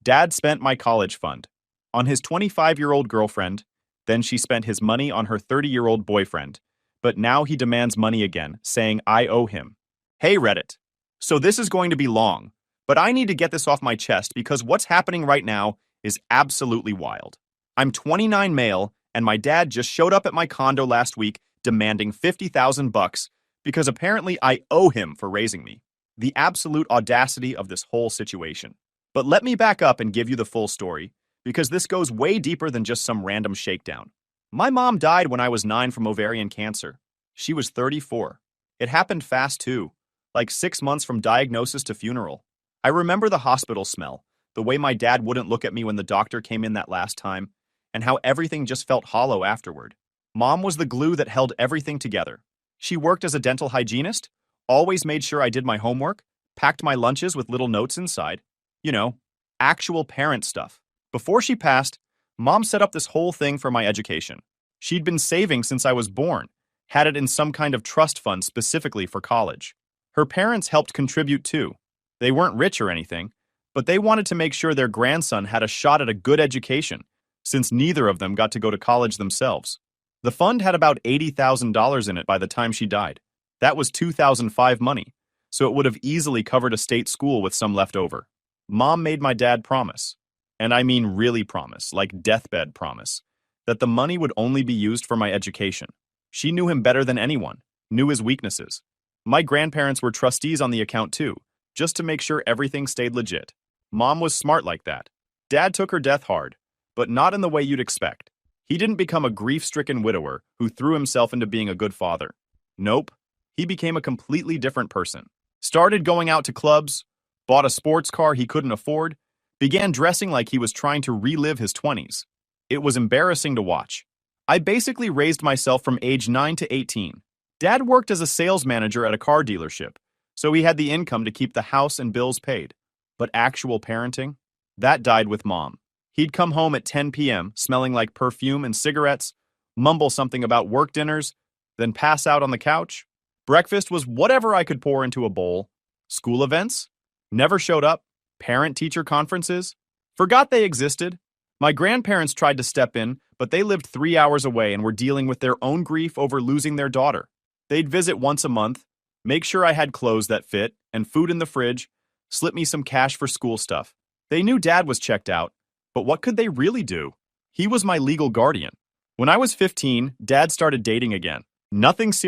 Dad spent my college fund on his 25-year-old girlfriend, then she spent his money on her 30-year-old boyfriend, but now he demands money again, saying I owe him. Hey Reddit. So this is going to be long, but I need to get this off my chest because what's happening right now is absolutely wild. I'm 29 male, and my dad just showed up at my condo last week demanding 50,000 bucks because apparently I owe him for raising me. The absolute audacity of this whole situation. But let me back up and give you the full story, because this goes way deeper than just some random shakedown. My mom died when I was 9 from ovarian cancer. She was 34. It happened fast too, like 6 months from diagnosis to funeral. I remember the hospital smell, the way my dad wouldn't look at me when the doctor came in that last time, and how everything just felt hollow afterward. Mom was the glue that held everything together. She worked as a dental hygienist, always made sure I did my homework, packed my lunches with little notes inside. You know, actual parent stuff. Before she passed, Mom set up this whole thing for my education. She'd been saving since I was born, had it in some kind of trust fund specifically for college. Her parents helped contribute too. They weren't rich or anything, but they wanted to make sure their grandson had a shot at a good education, since neither of them got to go to college themselves. The fund had about $80,000 in it by the time she died. That was 2005 money, so it would have easily covered a state school with some left over. Mom made my dad promise, and I mean really promise, like deathbed promise, that the money would only be used for my education. She knew him better than anyone, knew his weaknesses. My grandparents were trustees on the account too, just to make sure everything stayed legit. Mom was smart like that. Dad took her death hard, but not in the way you'd expect. He didn't become a grief-stricken widower who threw himself into being a good father. Nope, he became a completely different person. Started going out to clubs, bought a sports car he couldn't afford, began dressing like he was trying to relive his 20s. It was embarrassing to watch. I basically raised myself from age 9 to 18. Dad worked as a sales manager at a car dealership, so he had the income to keep the house and bills paid. But actual parenting? That died with Mom. He'd come home at 10 p.m. smelling like perfume and cigarettes, mumble something about work dinners, then pass out on the couch. Breakfast was whatever I could pour into a bowl. School events? Never showed up. Parent-teacher conferences? Forgot they existed. My grandparents tried to step in, but they lived 3 hours away and were dealing with their own grief over losing their daughter. They'd visit once a month, make sure I had clothes that fit and food in the fridge, slip me some cash for school stuff. They knew Dad was checked out, but what could they really do? He was my legal guardian. When I was 15, Dad started dating again. Nothing serious.